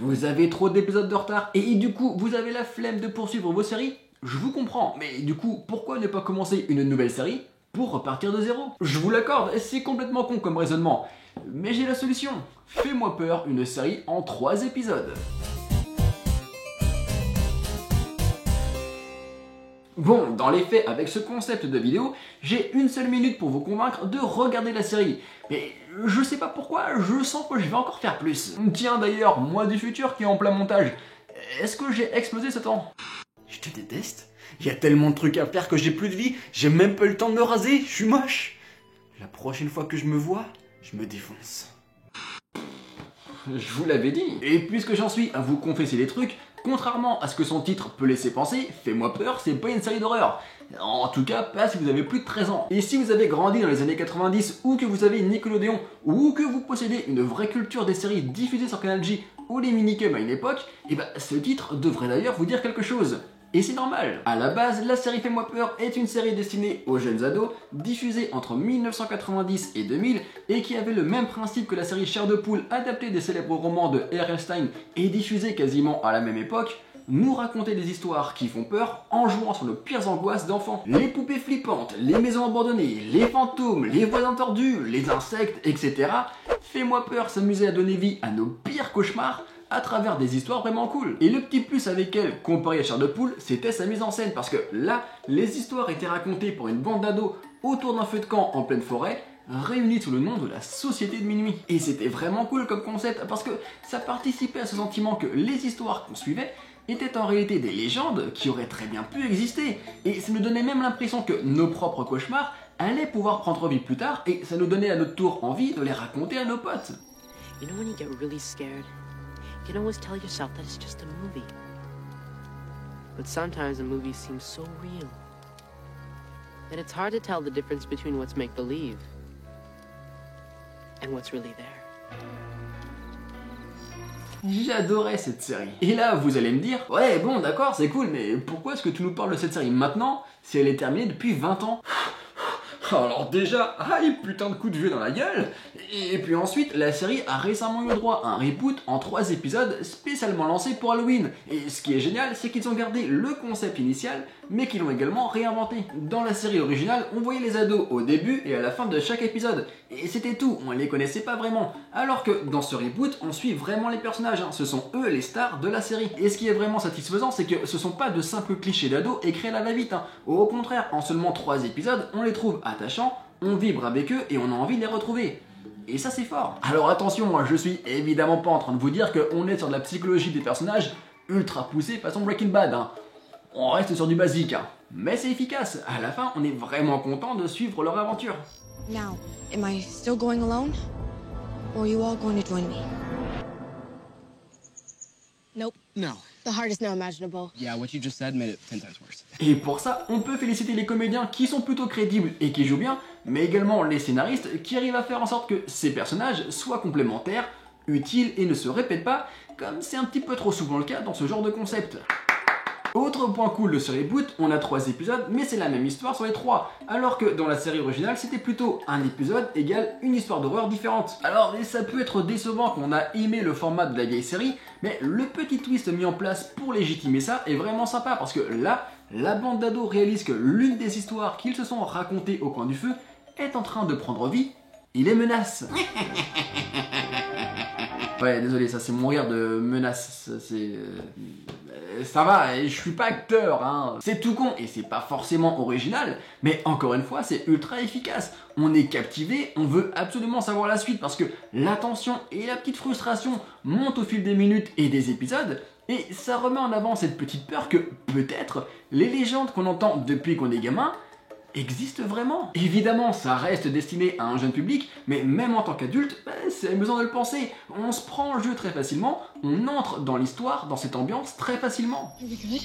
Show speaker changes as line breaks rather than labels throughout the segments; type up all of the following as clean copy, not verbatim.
Vous avez trop d'épisodes de retard et du coup vous avez la flemme de poursuivre vos séries? Je vous comprends, mais du coup pourquoi ne pas commencer une nouvelle série pour repartir de zéro? Je vous l'accorde, c'est complètement con comme raisonnement, mais j'ai la solution. Fais-moi peur, une série en 3 épisodes. Bon, dans les faits, avec ce concept de vidéo, j'ai une seule minute pour vous convaincre de regarder la série. Mais je sais pas pourquoi, je sens que je vais encore faire plus. Tiens d'ailleurs, moi du futur qui est en plein montage, est-ce que j'ai explosé ce temps? Je te déteste. Il y a tellement de trucs à faire que j'ai plus de vie, j'ai même pas eu le temps de me raser, je suis moche. La prochaine fois que je me vois, je me défonce. Je vous l'avais dit. Et puisque j'en suis à vous confesser des trucs, contrairement à ce que son titre peut laisser penser, Fais-moi peur, c'est pas une série d'horreur. En tout cas, pas si vous avez plus de 13 ans. Et si vous avez grandi dans les années 90, ou que vous avez une Nickelodeon, ou que vous possédez une vraie culture des séries diffusées sur Canal J ou les minicums à une époque, et bah ce titre devrait d'ailleurs vous dire quelque chose. Et c'est normal. À la base, la série Fais-moi peur est une série destinée aux jeunes ados, diffusée entre 1990 et 2000, et qui avait le même principe que la série Chair de poule, adaptée des célèbres romans de R.L. Stein et diffusée quasiment à la même époque, nous raconter des histoires qui font peur en jouant sur nos pires angoisses d'enfants. Les poupées flippantes, les maisons abandonnées, les fantômes, les voisins tordus, les insectes, etc. Fais-moi peur s'amuser à donner vie à nos pires cauchemars à travers des histoires vraiment cool. Et le petit plus avec elle, comparé à Chair de poule, c'était sa mise en scène, parce que là, les histoires étaient racontées pour une bande d'ados autour d'un feu de camp en pleine forêt, réunis sous le nom de la Société de Minuit. Et c'était vraiment cool comme concept, parce que ça participait à ce sentiment que les histoires qu'on suivait étaient en réalité des légendes qui auraient très bien pu exister. Et ça nous donnait même l'impression que nos propres cauchemars allaient pouvoir prendre vie plus tard, et ça nous donnait à notre tour envie de les raconter à nos potes.
You know when you get really scared? You can always tell yourself that it's just a movie. But sometimes a movie seems so real that it's hard to tell the difference between what's make-believe and what's really there.
J'adorais cette série. Et là, vous allez me dire, ouais, bon, d'accord, c'est cool, mais pourquoi est-ce que tu nous parles de cette série maintenant, si elle est terminée depuis 20 ans? Alors déjà, aïe putain de coup de vieux dans la gueule. Et puis ensuite, la série a récemment eu le droit à un reboot en 3 épisodes spécialement lancé pour Halloween. Et ce qui est génial, c'est qu'ils ont gardé le concept initial, mais qu'ils l'ont également réinventé. Dans la série originale, on voyait les ados au début et à la fin de chaque épisode. Et c'était tout, on les connaissait pas vraiment. Alors que dans ce reboot, on suit vraiment les personnages, ce sont eux les stars de la série. Et ce qui est vraiment satisfaisant, c'est que ce sont pas de simples clichés d'ados écrits à la va-vite. Au contraire, en seulement 3 épisodes, on les trouve attachants, on vibre avec eux et on a envie de les retrouver. Et ça c'est fort. Alors attention, moi je suis évidemment pas en train de vous dire qu'on est sur de la psychologie des personnages ultra poussée façon Breaking Bad. On reste sur du basique, mais c'est efficace. À la fin, on est vraiment content de suivre leur aventure.
Now, am I still going alone? Or are you all going to join me? Nope.
No.
The hardest now imaginable.
Yeah, what you just said made it 10 times worse.
Et pour ça, on peut féliciter les comédiens qui sont plutôt crédibles et qui jouent bien, mais également les scénaristes qui arrivent à faire en sorte que ces personnages soient complémentaires, utiles et ne se répètent pas, comme c'est un petit peu trop souvent le cas dans ce genre de concept. Autre point cool de ce reboot, on a 3 épisodes, mais c'est la même histoire sur les 3, alors que dans la série originale, c'était plutôt un épisode égale une histoire d'horreur différente. Alors, ça peut être décevant qu'on a aimé le format de la vieille série, mais le petit twist mis en place pour légitimer ça est vraiment sympa, parce que là, la bande d'ados réalise que l'une des histoires qu'ils se sont racontées au coin du feu est en train de prendre vie, et les menace. Ouais, désolé, ça c'est mon rire de menace, ça va, je suis pas acteur, hein. C'est tout con et c'est pas forcément original, mais encore une fois, c'est ultra efficace. On est captivé, on veut absolument savoir la suite parce que la tension et la petite frustration montent au fil des minutes et des épisodes, et ça remet en avant cette petite peur que, peut-être, les légendes qu'on entend depuis qu'on est gamin existe vraiment. Évidemment, ça reste destiné à un jeune public, mais même en tant qu'adulte, c'est amusant de le penser. On se prend le jeu très facilement, on entre dans l'histoire, dans cette ambiance très facilement.
Are we good?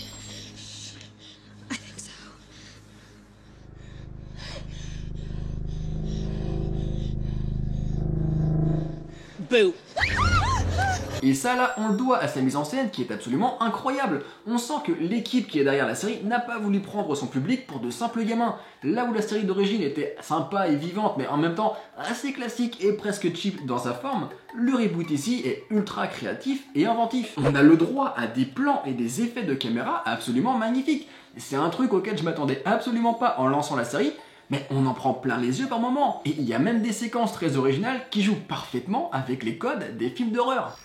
I think so.
Boo!
Et ça là, on le doit à sa mise en scène qui est absolument incroyable. On sent que l'équipe qui est derrière la série n'a pas voulu prendre son public pour de simples gamins. Là où la série d'origine était sympa et vivante, mais en même temps assez classique et presque cheap dans sa forme, le reboot ici est ultra créatif et inventif. On a le droit à des plans et des effets de caméra absolument magnifiques. C'est un truc auquel je m'attendais absolument pas en lançant la série, mais on en prend plein les yeux par moments. Et il y a même des séquences très originales qui jouent parfaitement avec les codes des films d'horreur.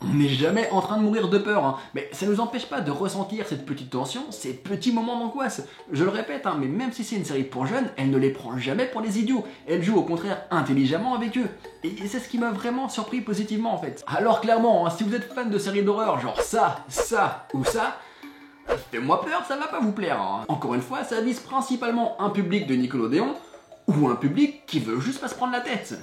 On n'est jamais en train de mourir de peur, hein. Mais ça ne nous empêche pas de ressentir cette petite tension, ces petits moments d'angoisse. Je le répète, hein, mais même si c'est une série pour jeunes, elle ne les prend jamais pour les idiots. Elle joue au contraire intelligemment avec eux. Et c'est ce qui m'a vraiment surpris positivement en fait. Alors clairement, hein, si vous êtes fan de séries d'horreur, genre ça ou ça, fais-moi peur, ça va pas vous plaire. Hein. Encore une fois, ça vise principalement un public de Nickelodeon ou un public qui veut juste pas se prendre la tête.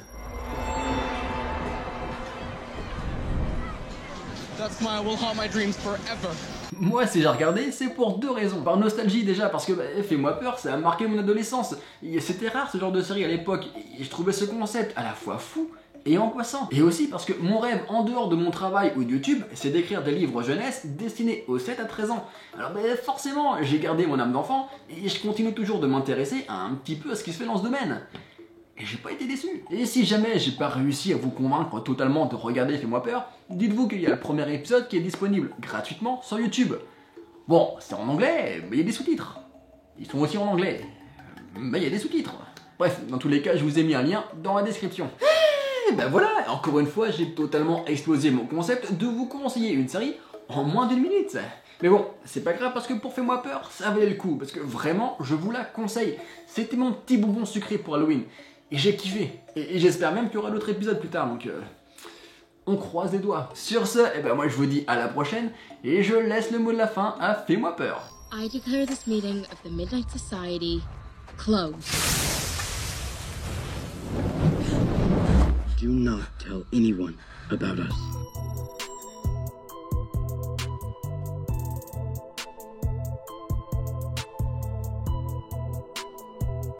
That smile will haunt my dreams forever.
Moi, si j'ai regardé, c'est pour deux raisons. Par nostalgie déjà, parce que Fais-moi peur, ça a marqué mon adolescence. C'était rare ce genre de série à l'époque, et je trouvais ce concept à la fois fou et angoissant. Et aussi parce que mon rêve, en dehors de mon travail ou de YouTube, c'est d'écrire des livres jeunesse destinés aux 7 à 13 ans. Alors forcément, j'ai gardé mon âme d'enfant, et je continue toujours de m'intéresser un petit peu à ce qui se fait dans ce domaine. Et j'ai pas été déçu. Et si jamais j'ai pas réussi à vous convaincre totalement de regarder Fais-moi peur, dites-vous qu'il y a le premier épisode qui est disponible gratuitement sur YouTube. Bon, c'est en anglais, mais il y a des sous-titres. Ils sont aussi en anglais, mais il y a des sous-titres. Bref, dans tous les cas, je vous ai mis un lien dans la description. Et ben voilà, encore une fois, j'ai totalement explosé mon concept de vous conseiller une série en moins d'1 minute. Mais bon, c'est pas grave parce que pour Fais-moi peur, ça valait le coup, parce que vraiment, je vous la conseille. C'était mon petit bonbon sucré pour Halloween. Et j'ai kiffé. Et j'espère même qu'il y aura d'autres épisodes plus tard, donc on croise les doigts. Sur ce, moi je vous dis à la prochaine, et je laisse le mot de la fin à Fais-moi peur.
I declare this meeting of the Midnight Society closed.
Do not tell anyone about us.